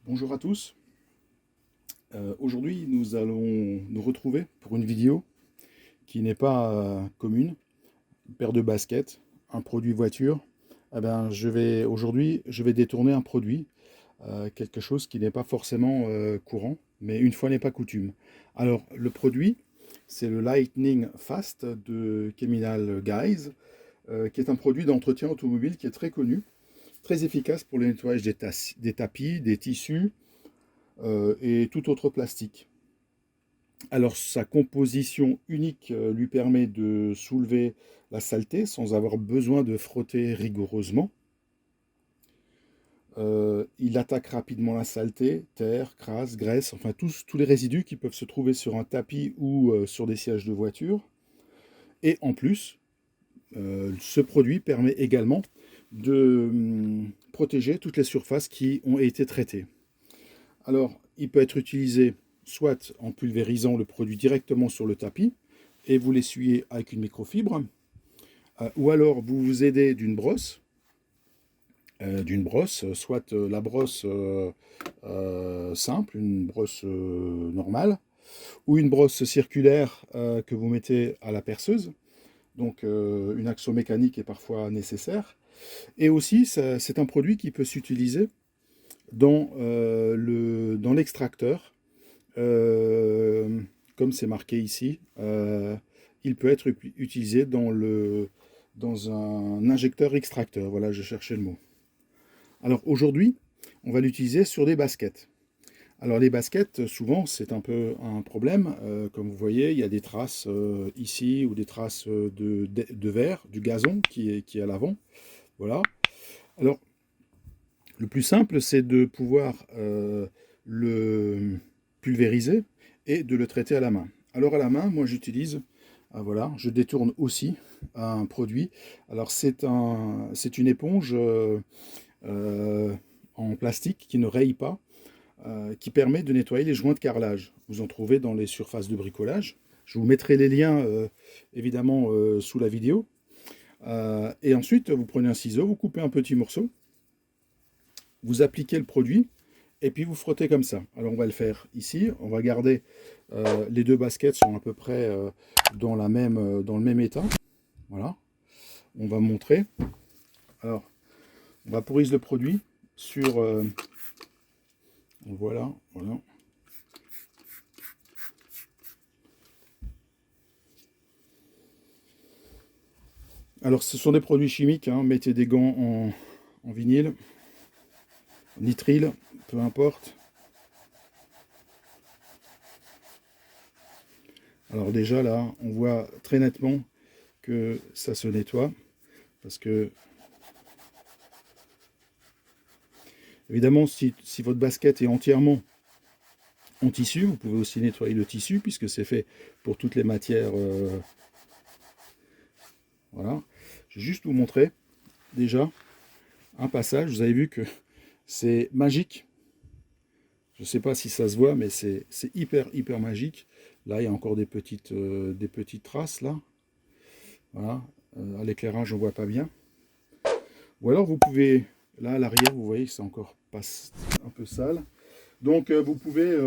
Bonjour à tous. Aujourd'hui, nous allons nous retrouver pour une vidéo qui n'est pas commune. Une paire de baskets, un produit voiture. Aujourd'hui, je vais détourner un produit, quelque chose qui n'est pas forcément courant, mais une fois n'est pas coutume. Alors, le produit, c'est le Lightning Fast de Cheminal Guys, qui est un produit d'entretien automobile qui est très connu, très efficace pour le nettoyage des tapis, des tissus, et tout autre plastique. Alors sa composition unique lui permet de soulever la saleté sans avoir besoin de frotter rigoureusement. Il attaque rapidement la saleté, terre, crasse, graisse, enfin tous les résidus qui peuvent se trouver sur un tapis ou sur des sièges de voiture. Et en plus, ce produit permet également de protéger toutes les surfaces qui ont été traitées. Alors, il peut être utilisé soit en pulvérisant le produit directement sur le tapis et vous l'essuyez avec une microfibre, ou alors vous vous aidez d'une brosse, soit la brosse simple, une brosse normale, ou une brosse circulaire que vous mettez à la perceuse. Donc une action mécanique est parfois nécessaire. Et aussi, c'est un produit qui peut s'utiliser dans l'extracteur. Comme c'est marqué ici, il peut être utilisé dans un injecteur extracteur. Voilà, je cherchais le mot. Alors aujourd'hui, on va l'utiliser sur des baskets. Alors les baskets, souvent, c'est un peu un problème. Comme vous voyez, il y a des traces ici ou des traces de verre, du gazon qui est à l'avant. Voilà. Alors, le plus simple, c'est de pouvoir le pulvériser et de le traiter à la main. Alors à la main, moi j'utilise, voilà, je détourne aussi un produit. Alors c'est une éponge en plastique qui ne raye pas, qui permet de nettoyer les joints de carrelage. Vous en trouvez dans les surfaces de bricolage. Je vous mettrai les liens évidemment sous la vidéo. Et ensuite, vous prenez un ciseau, vous coupez un petit morceau, vous appliquez le produit et puis vous frottez comme ça. Alors on va le faire ici, on va garder, les deux baskets sont à peu près dans le même état. Voilà, on va montrer. Alors, on vaporise le produit sur... voilà. Alors ce sont des produits chimiques, hein. Mettez des gants en vinyle, nitrile, peu importe. Alors déjà là, on voit très nettement que ça se nettoie, parce que évidemment si votre basket est entièrement en tissu, vous pouvez aussi nettoyer le tissu puisque c'est fait pour toutes les matières. Voilà, je vais juste vous montrer déjà un passage. Vous avez vu que c'est magique. Je ne sais pas si ça se voit, mais c'est hyper magique. Là, il y a encore des petites traces là. Voilà, à l'éclairage, on voit pas bien. Ou alors vous pouvez, là à l'arrière, vous voyez que c'est encore pas un peu sale. Donc vous pouvez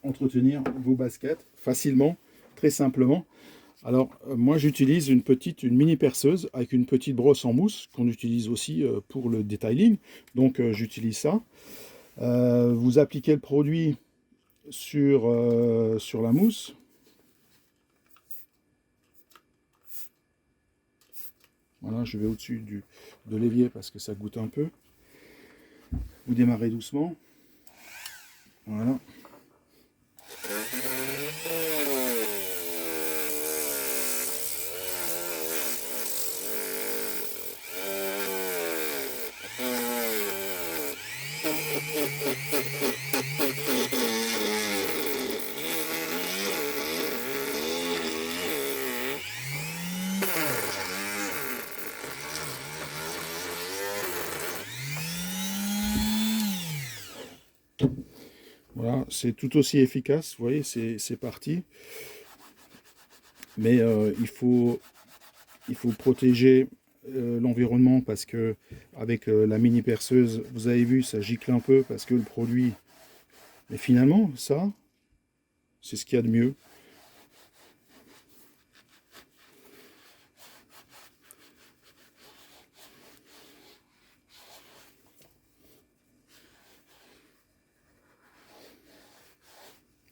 entretenir vos baskets facilement, très simplement. Alors moi j'utilise une mini perceuse avec une petite brosse en mousse qu'on utilise aussi pour le detailing. Donc j'utilise ça. Vous appliquez le produit sur la mousse. Voilà, je vais au-dessus de l'évier parce que ça goûte un peu. Vous démarrez doucement. Voilà. Voilà, c'est tout aussi efficace, vous voyez, c'est parti. Mais il faut protéger l'environnement parce que avec la mini perceuse, vous avez vu, ça gicle un peu parce que le produit... Mais finalement, ça, c'est ce qu'il y a de mieux.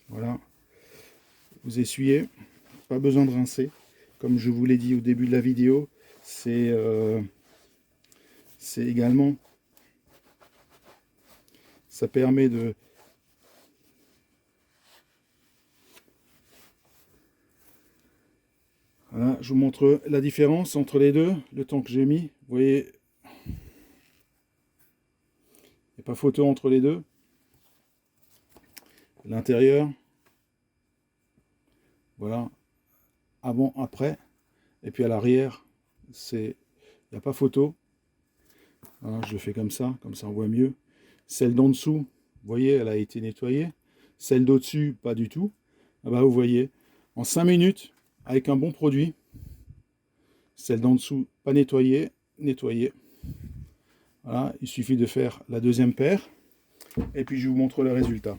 Voilà, vous essuyez, pas besoin de rincer. Comme je vous l'ai dit au début de la vidéo, c'est également, ça permet de... Voilà, je vous montre la différence entre les deux, le temps que j'ai mis. Vous voyez, il n'y a pas photo entre les deux. L'intérieur, voilà, avant, après. Et puis à l'arrière, il n'y a pas photo. Voilà, je le fais comme ça on voit mieux. Celle d'en dessous, vous voyez, elle a été nettoyée. Celle d'au-dessus, pas du tout. Ah bah, vous voyez, en 5 minutes, avec un bon produit, celle d'en dessous, pas nettoyée, nettoyée. Voilà, il suffit de faire la deuxième paire. Et puis je vous montre le résultat.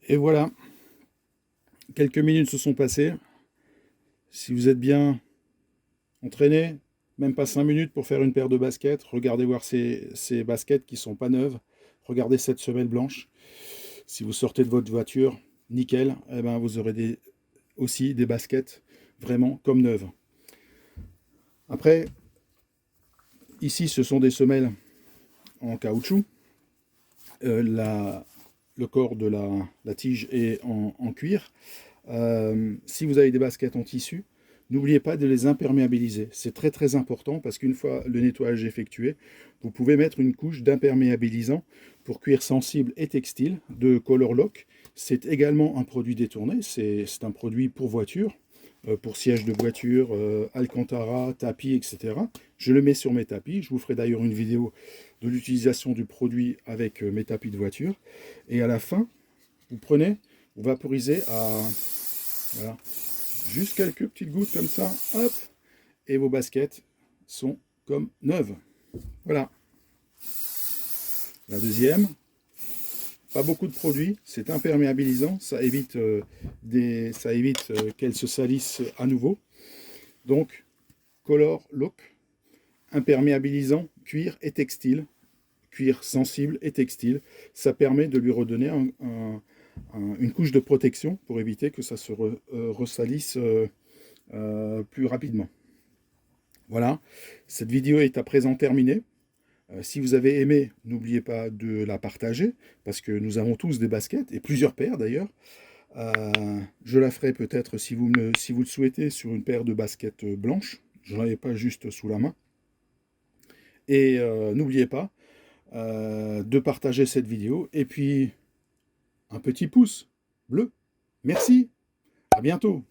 Et voilà, quelques minutes se sont passées. Si vous êtes bien entraîné, même pas 5 minutes pour faire une paire de baskets, regardez voir ces baskets qui sont pas neuves. Regardez cette semelle blanche. Si vous sortez de votre voiture, nickel, eh ben vous aurez aussi des baskets vraiment comme neuves. Après, ici ce sont des semelles en caoutchouc. Le corps de la tige est en cuir. Si vous avez des baskets en tissu, n'oubliez pas de les imperméabiliser. C'est très très important parce qu'une fois le nettoyage effectué, vous pouvez mettre une couche d'imperméabilisant pour cuir sensible et textile de Color Lock. C'est également un produit détourné, c'est un produit pour voiture, pour siège de voiture, Alcantara, tapis, etc. Je le mets sur mes tapis. Je vous ferai d'ailleurs une vidéo de l'utilisation du produit avec mes tapis de voiture. Et à la fin, vous prenez, vous vaporisez à... Voilà, juste quelques petites gouttes comme ça, hop, et vos baskets sont comme neuves. Voilà. La deuxième, pas beaucoup de produits, c'est imperméabilisant, ça évite, qu'elles se salissent à nouveau. Donc, Color Lock, imperméabilisant, cuir et textile, cuir sensible et textile, ça permet de lui redonner une couche de protection pour éviter que ça se ressalisse plus rapidement. Voilà, cette vidéo est à présent terminée. Si vous avez aimé, n'oubliez pas de la partager, parce que nous avons tous des baskets, et plusieurs paires d'ailleurs. Je la ferai peut-être, si vous le souhaitez, sur une paire de baskets blanches. Je n'en ai pas juste sous la main. Et n'oubliez pas de partager cette vidéo, et puis un petit pouce bleu. Merci, à bientôt.